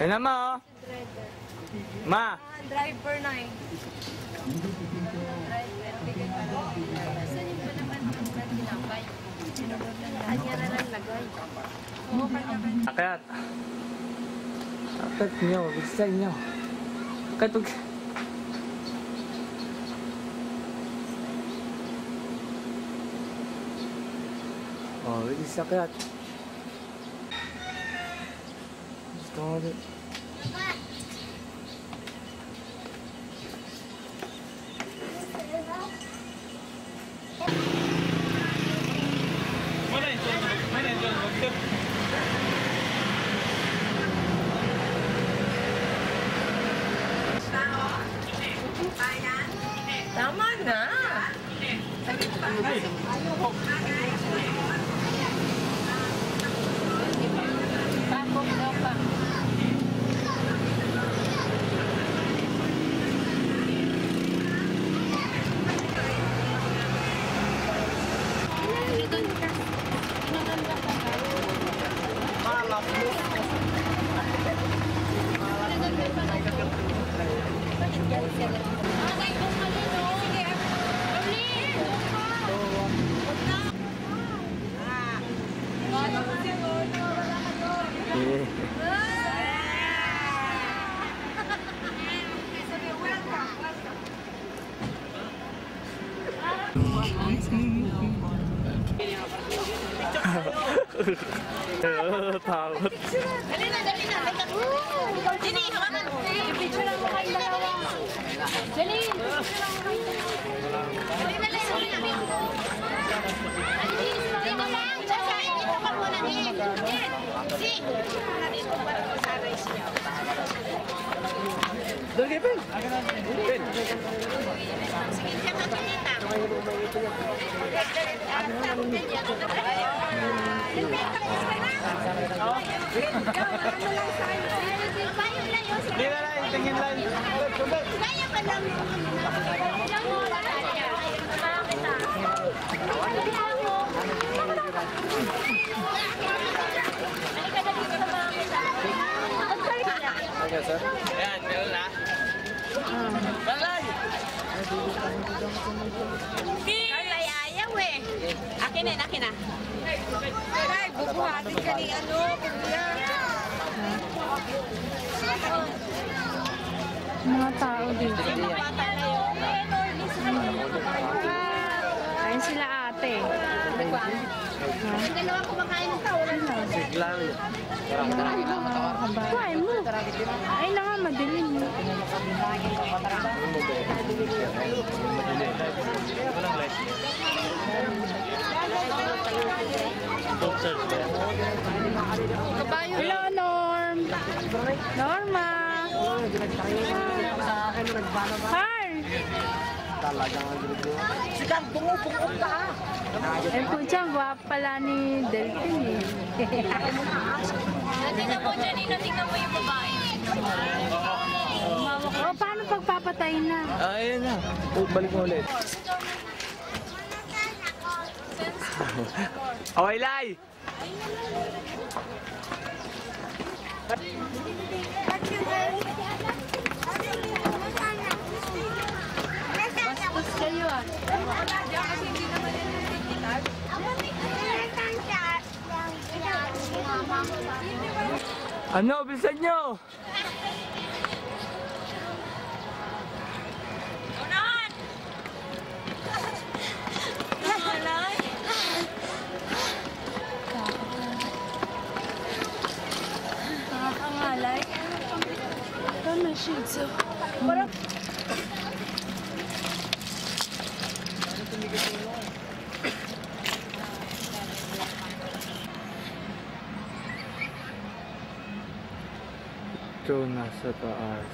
Yan na ma, oh. Ma! Driver na eh. Saan yung pa naman ang ginapay? Kanya na lang lagay. Oo, kanya-kanya. Akyat. Akyat nyo, bilisan nyo. Akyat huwag. Oh, bilis akyat. Gusto mo ulit. Tama na! Bakok daw pa. Takot. Dali na, dali na. Dali, hawakan. Picture lang mo kayo dalawa. Dali, picture lang mo kayo dalawa. Dali na lang, dali na. Dito lang, tsaka dito pa muna din. Si, dito para ko sa race niya. Doon kayo, Ben. Ben. Sige, siya ka kanita. Hindi na lang, tingin lang. Kaya pa lang. Ilang oras na siya. Makakita. Halika na dito sa makakita. Okay, sir. Ayan, meron na. Balay! Ay, ayaw eh. Akin na, akin na. Ay, bubuhatin ka ni ano, kuya. Mga tao dito. Mga bata na yun. Ayun sila ate. Ang dalawa kumakain ng tao. Siglang. Kuhain mo. Ay na nga, madilim. Walang light. Hello, Norm. Norma. Hi. Sigang bumubukod ka. Eh po dyan, guwapa pala ni Delphine eh. Tingnan mo dyan, tingnan mo yung babae. O, paano pagpapatay na? Ayan na. Balik mo ulit. Okay, Lai! Bastos kayo ah. Kasi hindi naman yan nagtikitar. Ano? Bilisan nyo! Unahan! Malay! Nakakangalay. Ano shih tzu? Parang... Ito nasa taas.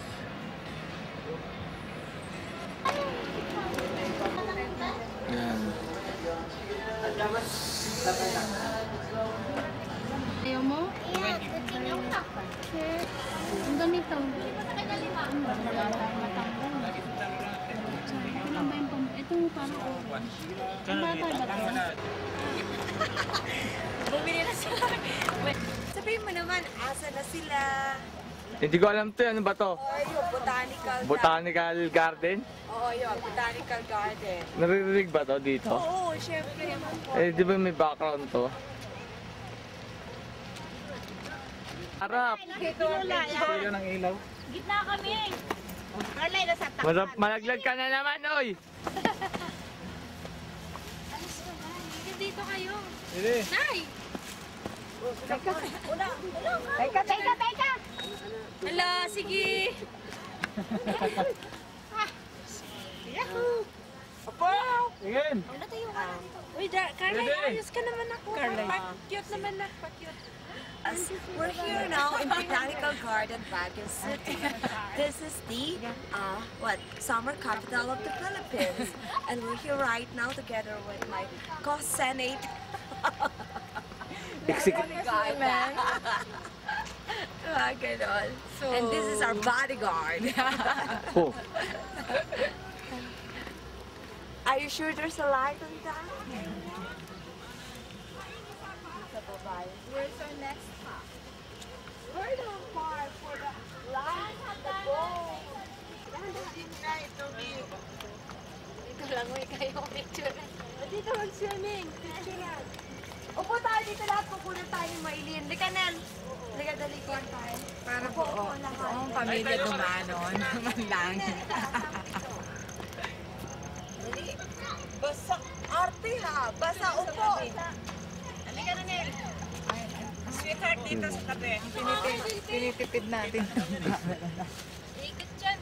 Yan. Ayaw mo? Ang ganito. Ilan ba yung ito parang orange. Ang bata ba ito? Bumili na sila. Sabihin mo naman, asa na sila? Hindi ko alam to. Ano ba to? Yung botanical Botanical garden? Oo, yun. Botanical garden. Naririnig ba to dito? Oo, syempre. Eh, di ba may background to? Harap! Kaya ng ilaw. Gitna kami. Carlay, nasa tapat. Malaglag ka na naman, oy! Dito kayo. Hindi. Nay! Teka! Hala, sige. Yahoo! Opo! Tingin! Wala tayo ka na dito. Uy, Carlay, Dede. ayos ka naman ako. Cute naman na. Pa-cute. We're here now in Botanical Garden, Baguio City. This is the summer capital of the Philippines, and we're here right now together with my co-senate. Bodyguard. Ganon. And this is our bodyguard. Oh. Are you sure there's a light on that? Where's our next stop? We're not far for the light of the boat. Dito lang, uy, kayo picture. Dito mag-swimming. Picture yan. Upo tayo dito lahat. Pupunan tayo ni Maylin. Lika, Nel. Lika, dalikuan tayo. Para po ang pamilya dumanon. Naman lang. Basta arte ha. Basta upo. Halika na, Nel. Sweetheart dito sa tabi. Tinitipid natin. Ikot dyan.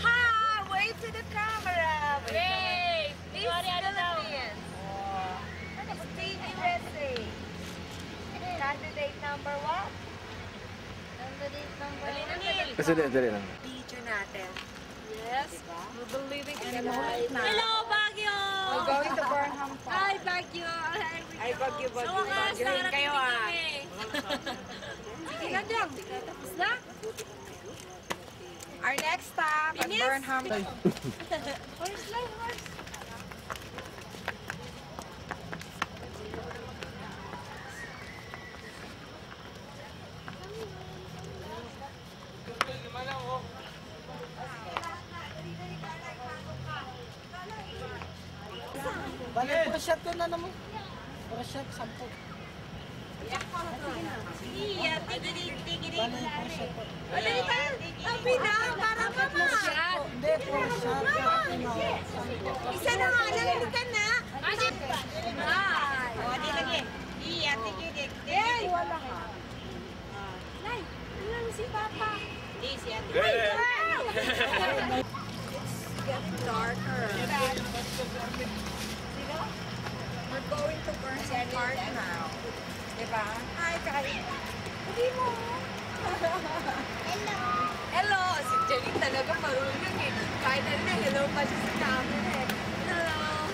Ha! Wave to the camera! Wave! This Sorry, ano daw? Philippines. Stevie USA. Candidate number what? Candidate number 1. Kasi dali lang. Video natin. Yes. We'll be living in a moment now. Hello, Baguio! We're going to Burnham Park. Hi, Baguio! Ay, Baguio. So, wakas, Baguiohin kayo ah. Sige lang dyan. Tapos na? Our next stop at Binis. Burnham. Horse lang, horse. Shot ko na naman. Shot, 10. Iya, tigiri. Dali tayo. Happy na, para mama. Hindi, Isa na nga, nalilikan na. Asip! Ay! O, di lagi. Iya, tigiri. Hey! Wala ka. Nay, ano si Papa? Di, si Ate. It's getting darker. We're going to Burnham Park now. Diba? Hi, Kai. Hindi mo. Hello! Hello! Si Jenny talaga marunong eh. Kahit ano na, hello pa siya sa camera eh. Hello!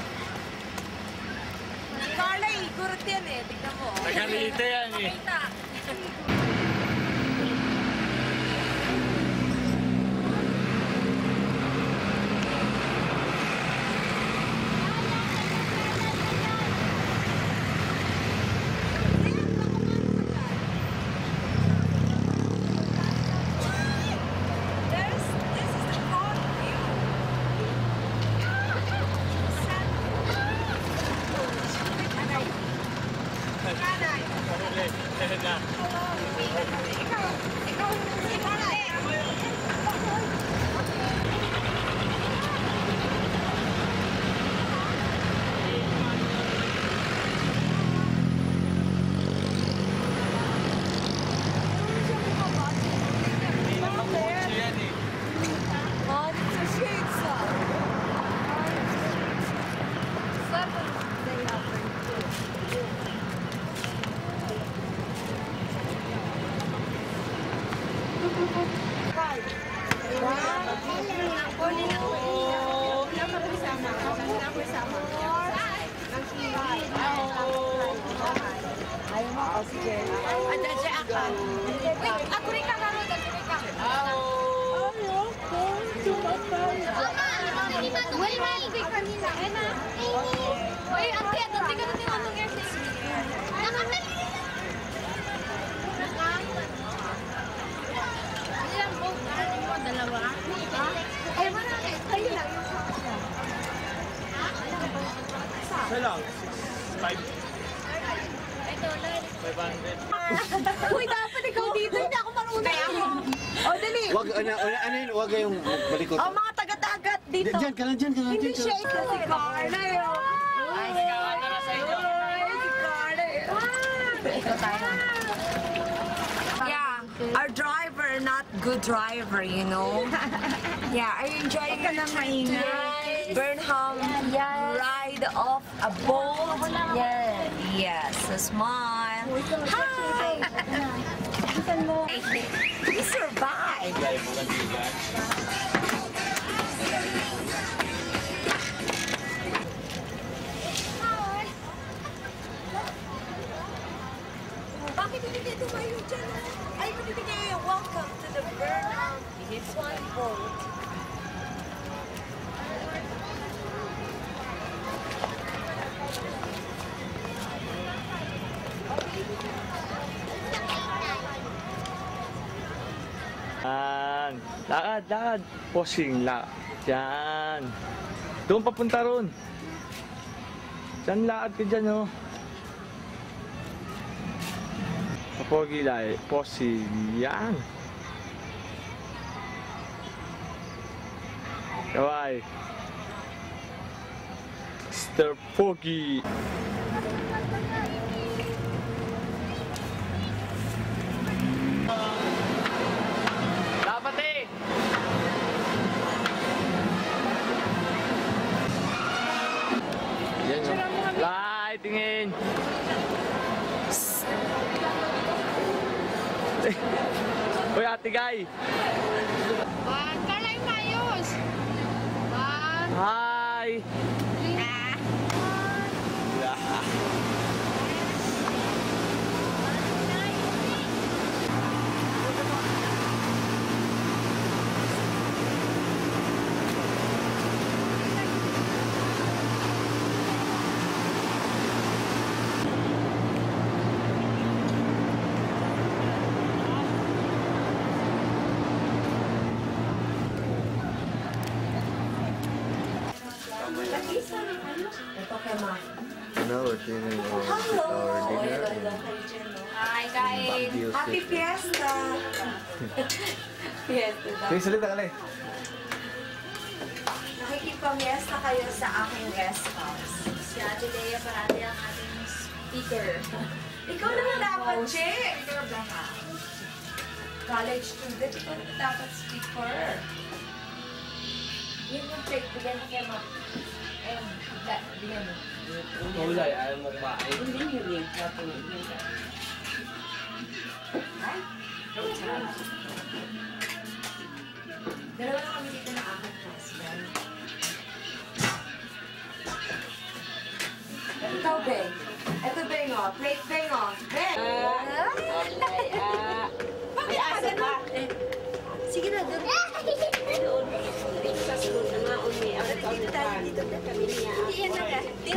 Si Carla, igurot yan eh. Tignan mo. Nagalita yan eh. Makita. This is the front view. Kanay. Ikaw, si Kanay. Oh, it's a shade song. They have Ada siya akan. Wait, ako rin kakaro. Uy, ang kaya, dati ka natin anong airplane. lang? 500. Uy, dapat ikaw dito. Hindi ako marunong. O, dali. Wag, ano yun, wag yung balikot. O, mga taga-tagat dito. Diyan ka lang, diyan ka lang. Hindi Diyan siya ka ito si Carla. Ay, sigawan na lang sa inyo. Si Carla. Ito tayo. Yeah, our driver, not good driver, you know. Yeah, are you enjoying it? Burnham ride off a boat. Yes, a smile. Hi. We survived. Bakit hindi tumayo dyan? Ay, binibigay welcome to the Burnham Swan Boat. Yan. Lakad, lakad. Posing la. Yan. Doon papunta ron. Diyan lakad ka dyan, oh. Pogi lai. Posing. Yan. Kawai. Mr. Pogi. Dapat eh. Yan yun. Lai, tingin. Uy, Ate Guy. Carla, yung maayos. Hi. Now we're sitting our dinner. Hi guys! Happy Fiesta! Fiesta daw. Sige, salita ka lang. Nakikipamiesta kayo sa aking guest house. Si Ate Lea parati ang ating speaker. Ikaw naman dapat, Che! College student, ikaw naman dapat speaker. Yun yung trick, bigyan mo kayo mo. Bigyan mo. Kulay, ayaw mo kumain. Dalawa na kami dito na aking husband. Ikaw, Beng. Ito, Beng, oh. Plate, Beng, oh. Beng! Bakit asa pa? Sige na, doon.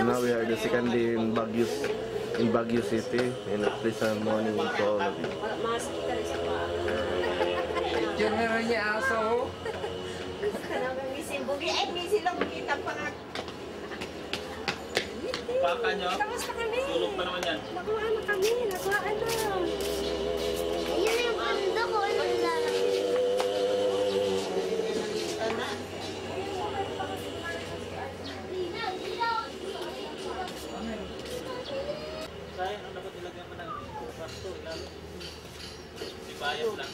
Now we are the second day in Baguio City, and a pleasant morning to all of you. Meron niya aso. Baka nyo? Kamusta kami? Tulog pa naman yan. Nakuha na kami. Nakuha na. Yan yung banda ko. Sayang, ano dapat nilagyan mo ng pasto? Lalo. Di bayad lang.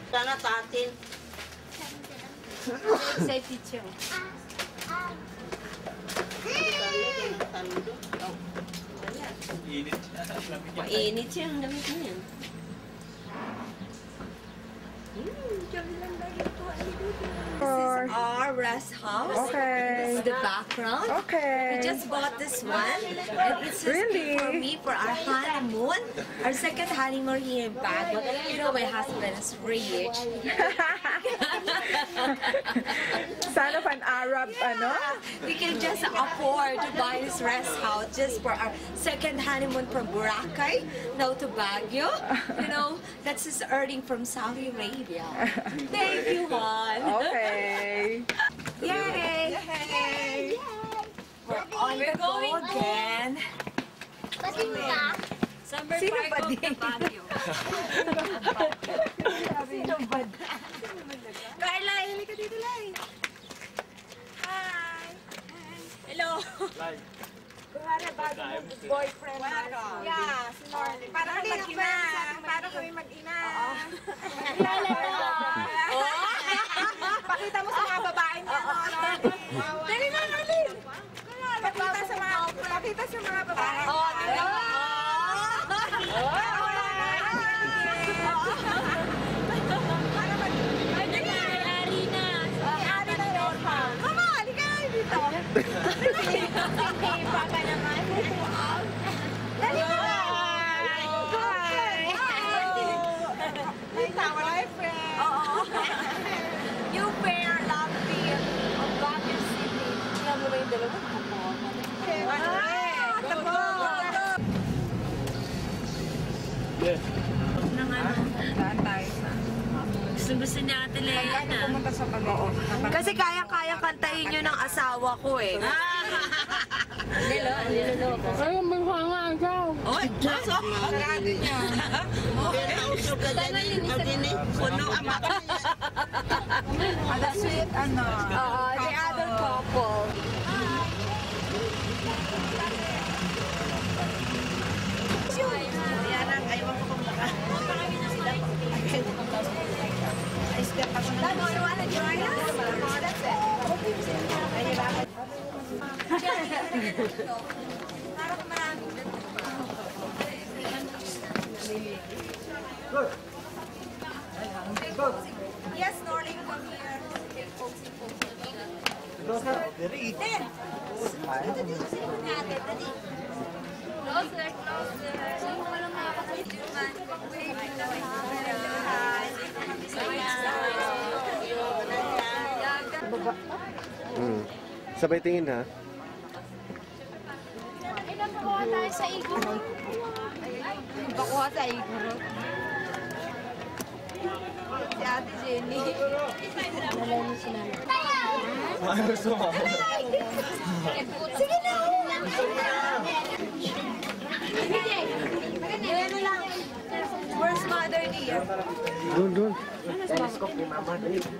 Sana tatin. Say teacher. Init siya. Mainit siya ang damit niya. This is our rest house. Okay. This is the background. Okay. We just bought this one, and it's just for me for our honeymoon, our second honeymoon here in Baguio. You know, my husband is rich. Son of an Arab, ano? We can just afford to buy this rest house just for our second honeymoon from Boracay, now to Baguio. You know, that's his earning from Saudi Arabia. Thank you, hon. Okay. Yay! Yay! We're on the go again. Summer Sino park ba of din? the Baguio. Sino ba? Carla, halika dito, Lai. Hi. Hello. Kunwari, bago mo boyfriend. Yeah, si Norly. Para kami mag-ina. Para kami mag-ina. Pakita mo sa mga babae niya. Dali na, Norly. Pakita sa mga babae. Mama, halika na dito. Baka naman. Dali na. You pair love team of Baguio City. Tingnan mo na yung dalawa. Gusto niya Ate Lea na. Kasi kaya-kaya kantahin yun ng asawa ko eh. Ay, manghanga daw. Ada sweet, ano? The other couple. Yes, Norling, come here. Sabay tingin ha. Ay, napakuha tayo sa iguro. Napakuha sa iguro. Si Ate Jenny. Nalay mo si Nana. Sige na! Where's Mother dear? Doon. Where's Mother dear?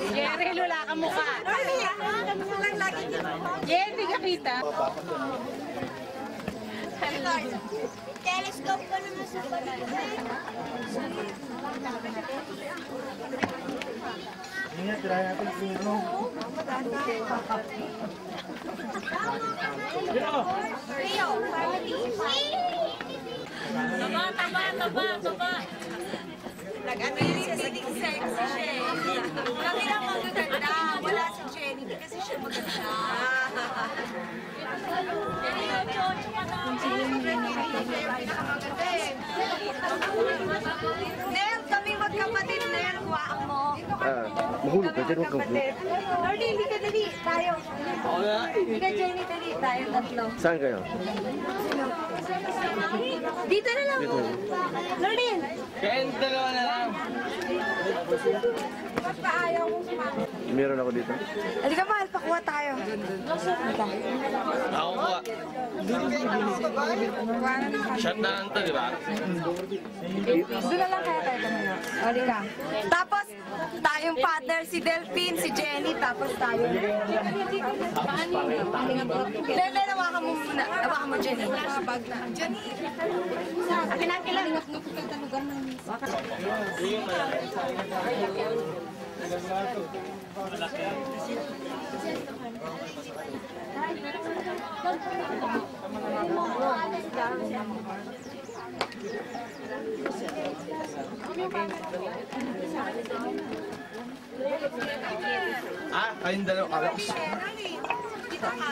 Jerry, lula ka mukha. Jerry, ka kita. Telescope ko naman sa Taba. Nag-ano yun siya, naging sexy siya eh. Kami lang magaganda. Wala si Jenny kasi siya maganda. Nel, kami magkapatid, Nel. Huwaan mo. Mahulog ka dyan, huwag kang blue. Lordy, hindi ka dali. Tayo. Hindi ka, Jenny, dali. Tayo tatlo. Saan kayo? Dito na lang. Dito. Lordy. Kaya dalawa na lang. Ba't ba ayaw kong sumama? Meron ako dito. Halika mahal, pakuha tayo. Ako po. Shot na lang to, di ba? Doon na lang kaya tayo tumula. Halika. Tapos, tayong partner, si Delphine, si Jenny, tapos tayo. Lele, nawakan mo muna. Nawakan mo, Jenny. Jenny! Akin-akin lang. Ah, kayong dalawa. Kala ko. Dito ka.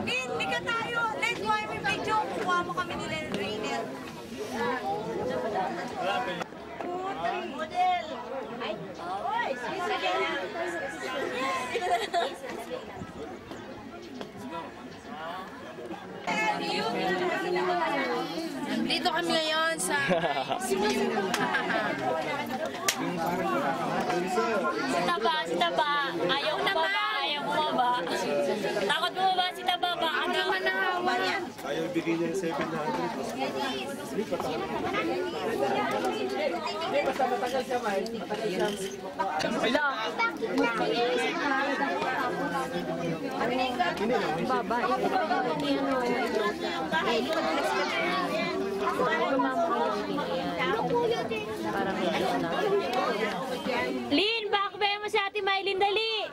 Hindi ka tayo. Let's go, may video. Kuha mo kami nila ng Rainer. Model. Ay, Dito kami ngayon sa... Si Taba. Ayaw bumaba, ayaw bumaba. Takot bumaba si Taba ba? Ano naman ang hawa niya? Ayaw bigay niya yung 700. Lin, bakbayan mo si Ate Mylene, dali!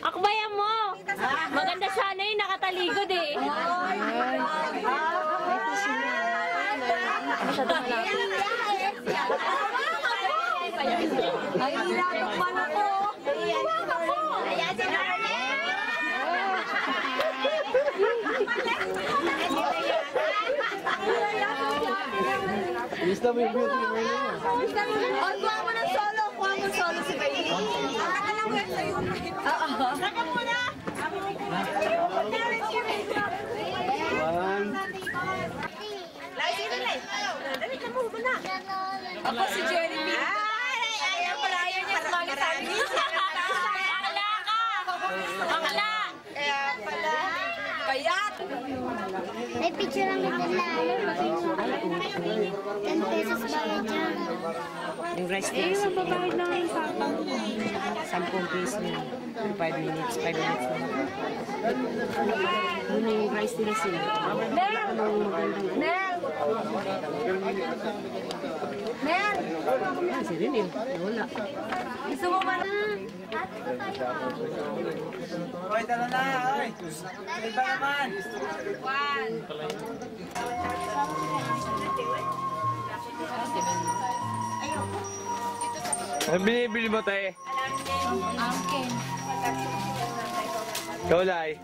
Akbayan mo! Maganda sana yun, nakataligod eh. Ay, ilagak pa na ko. Ayan si Gusto mo yung beauty mo yun. Oh, kuha mo ng solo. Kuha mo ng solo si Bailey. Saka muna. Dali ka mo na. Ako si Jenny B. Ayaw pala, ayaw niya sumali sa amin. Bakla ka! Bakla! Kaya pala. Payat. May picture ang nila. 10 pesos bayad dyan. Yung rice nila sila. Mababayad na ngayon sa 10 pesos nila. 5 minutes, 5 minutes na. Yun yung rice nila sila. Nel! Nel! Ah, si Rinil. Wala. Gusto mo man? Hoy, tala na, hoy. Iba naman. Ang binibili mo, tayo? Angkin. Ikaw, Lai.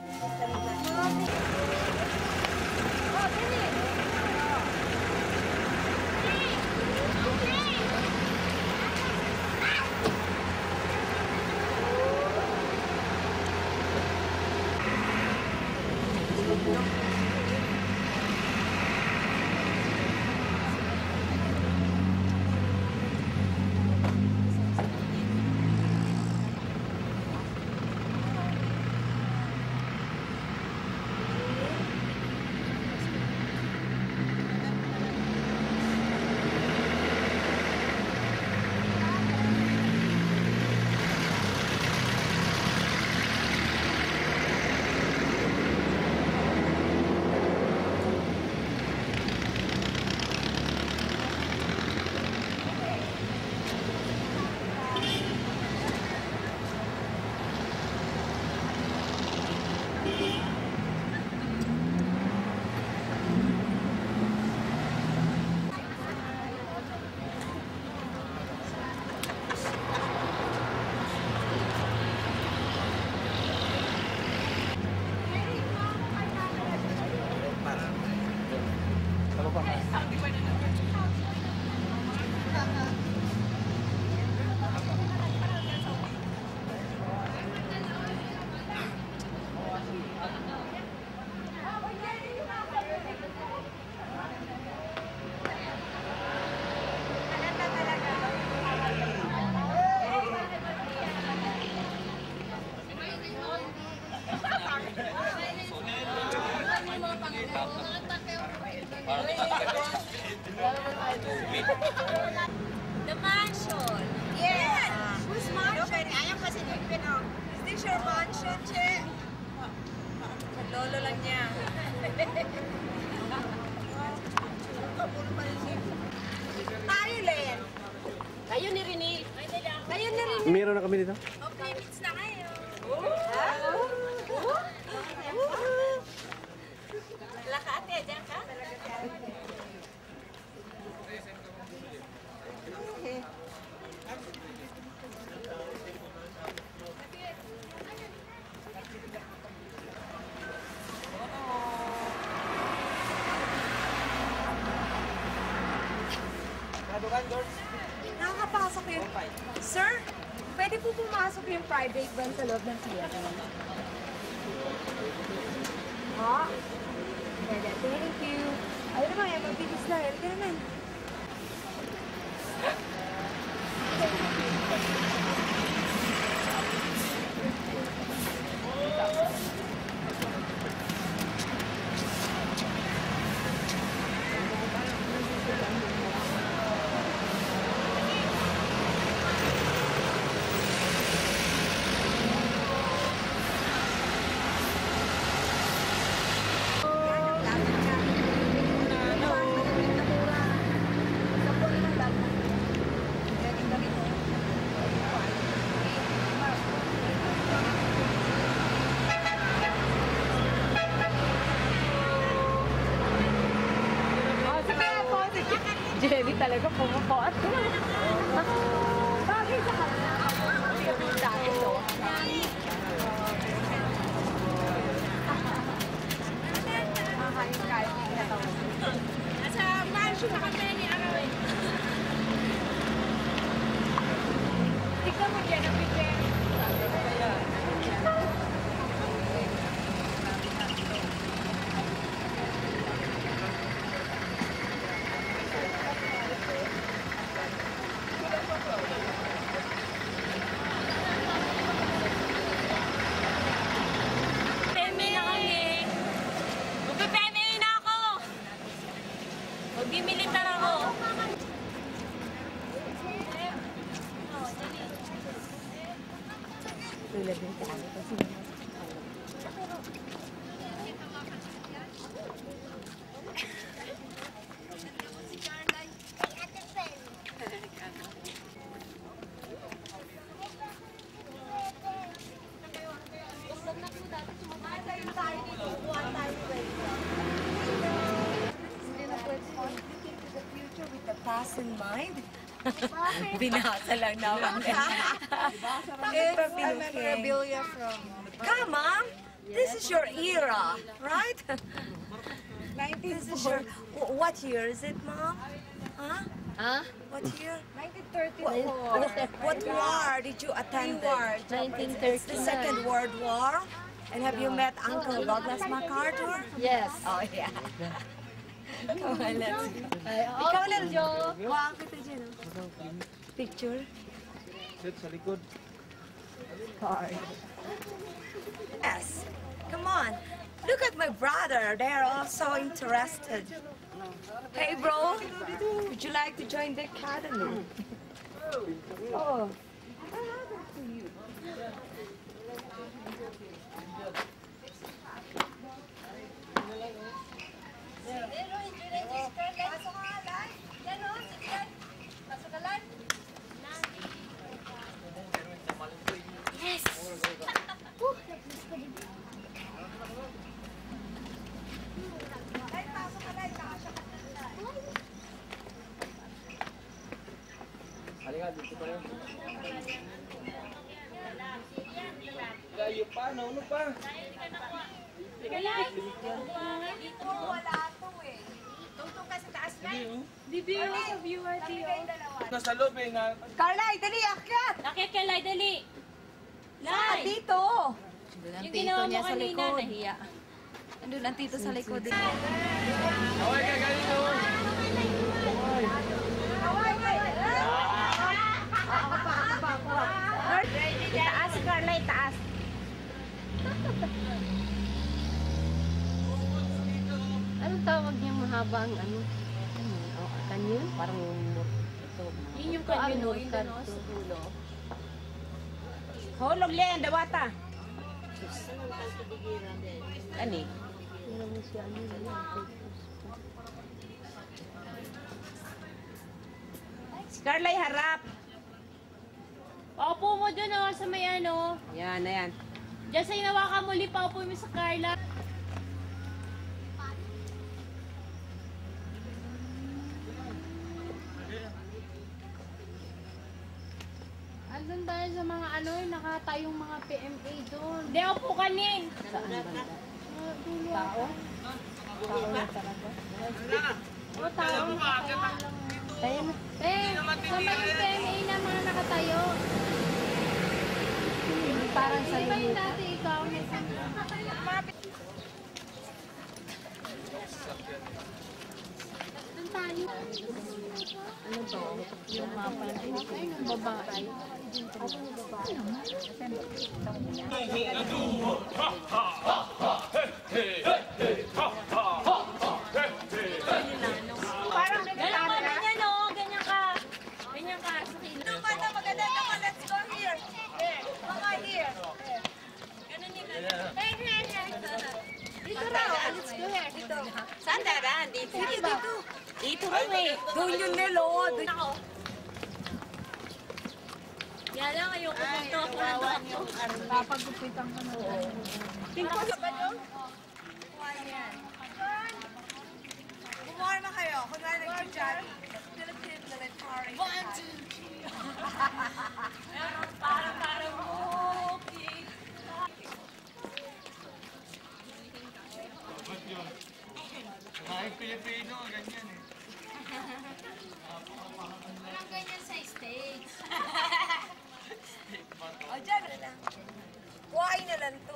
Ayun ni Rini. Ayun na rin. Meron na kami dito. Okay, meets na kayo. Wala ka ate, dyan ka? Nakakapasok yun. Sir, pwede po pumasok yung private van sa loob ng theater. Ha? Pwede. Thank you. Ayun naman, yan. Mabilis na. Halika naman. Jenny talaga pumupot. Bagay sa kanya. Dati to. Nasa mansion na kami ni Arawin. Tignan mo dyan ang picture. Peme na kami. Magpipeme na ako. Magbimilitar ako. Tulad din sa akin kasi With the past in mind. Binasa lang naman. It's a memorabilia from... Come, Mom. This is your era, right? This is your... What year is it, Mom? Huh? Huh? What year? 1934. What war did you attend? 1939. The Second World War? And have you met Uncle Douglas MacArthur? Yes. Oh, yeah. Come on, let's go. Ikaw lang, Joe. Kuhaan kita dyan, oh. Picture. Sit sa likod. Card. Yes. Come on. Look at my brother. They're all so interested. Hey, bro. Would you like to join the academy? Oh. Halika, dito pa rin. Layo pa, nauno pa. Nasa loob eh nga. Carla, dali, akyat! Akit ka, Lai, dali. Lai! Dito! Yung ginawa mo kanina, nahiya. Andun ang tito sa likod. Away ka, ganito. Taas, Carla, taas. Anong tawag niyang mahabang ano? Kanyon? Parang ito. Yun yung kanyo, no? Yung ganos. Hulog liyan, dawata. Ani? Si Carla'y harap. mo dun sa may ano. Yan, ayan. Diyan sa inawakan mo, lipaw po mo sa Carla. Andun tayo sa mga ano, nakatayong mga PMA doon. Hindi ako po kanin. Tao? Tao na talaga. O, tao nakatayo lang. Tayo na. Sa may PMA na mga nakatayo. Parang sa iyo. Yung dati ikaw, may ano to? Yung mapa na ay ng babae. Parang ganyan ka, ganyan o. Ganyan ka. Ganyan ka. Sa kilo. Maganda, maganda naman. Let's go here. Mga here. Ganun yung ganyan. Dito raw. Let's go here. Dito. Saan daraan? Dito. Dito. Dito rin eh. Doon yung nilo. Ako. Yan lang, ayoko dito. Ako nandun ako. Papagupitan ka na. Tingko sa ba doon? Kumorma kayo. Kunwari nag-chat. Philippine military. 1, 2, 3. Parang okay. Kahit Pilipino, ganyan eh. Parang ganyan sa States. O, dyan na lang. Kuhain na lang ito.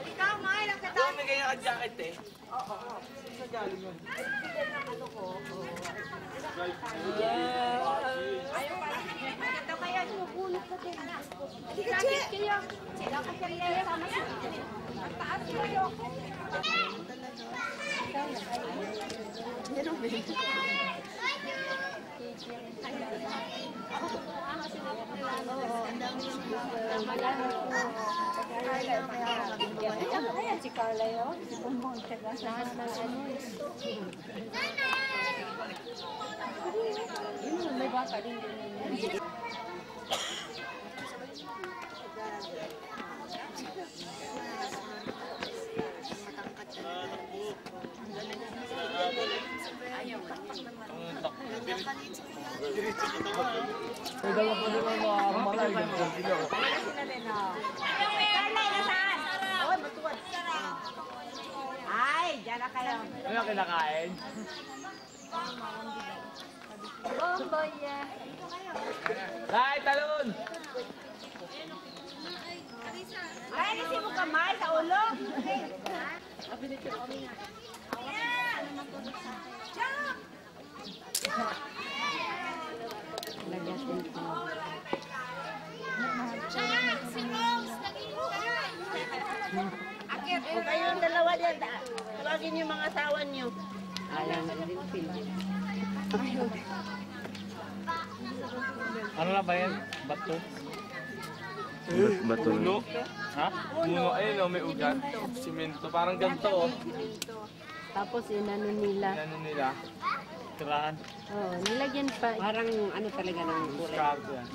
Ikaw, May, lang kita. May ganyan ka jacket eh. Oo. Sa galing yun. Ito kaya sumubulot sa din. Hindi ka, Che. Sila kasi rin sama sa ang taas kayo. Si Carla yun. Si Bongbong. Lahat ng ano. Yun, may bata din din. May dala pa naman mga armalay. Ay, dyan na kayo. Ano yung kinakain? Bomboy, yeah. Lai, talon! Ay, nisi mo kamay sa ulo. Akit, kung kayong dalawa dyan, tawagin yung mga asawa niyo. Alam na din film. Ano na ba yan? Bato? Bato Puno? na. Ha? Puno. Ayun o, may ugat. Simento. Parang ganito o. Tapos inano nila. Ano nila? Tirahan. Oh, nilagyan pa. Parang ano talaga ng kulay. Scarf yan.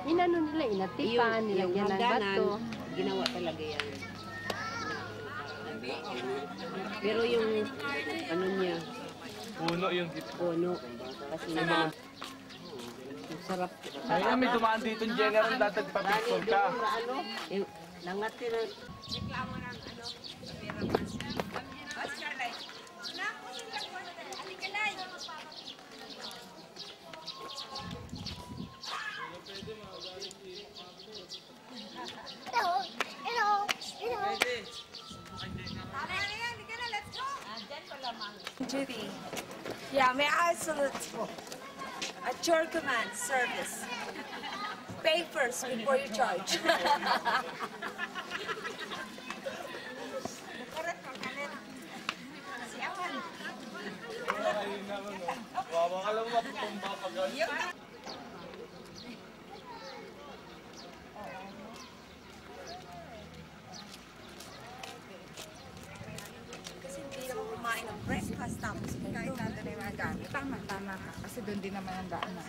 Inano nila, inatipan, nilagyan ng bato. Ginawa talaga yan. Pero yung ano niya, Puno yung gitna. puno. Kasi naman, sarap. Kaya may dumaan dito yung general datag papicture ka. Yung langat nila. Judy. Yeah, may I salute at your command service. Pay first before you charge. Wawa ka lang maputumba pag Kasi hindi naman kumain ng breakfast tapos kahit natin na yung mga gamit. Tama ka. Kasi doon din naman ang daanan.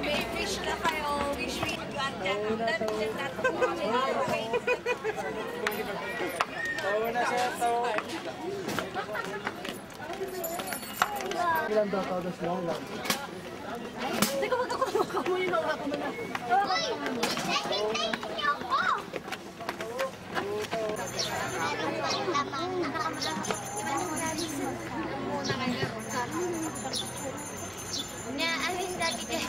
May fish na kayo. Wish we got that. Tawa na siya, tawa. Nya, alin dati deh.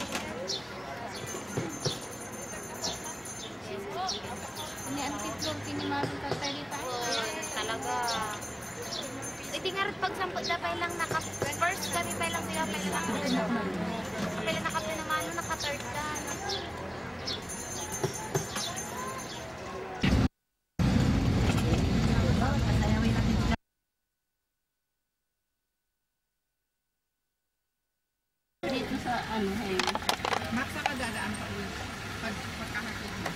Ini anti-vlog tinimarong tatali tayo. Talaga. Hindi nga rin pag sampot dapay lang first kami pa lang sila pala lang. Pala nakapinamano, naka-third ka. Dito sa ano, hey. Max ka dadaan pa ulit. Pagkakakit mo,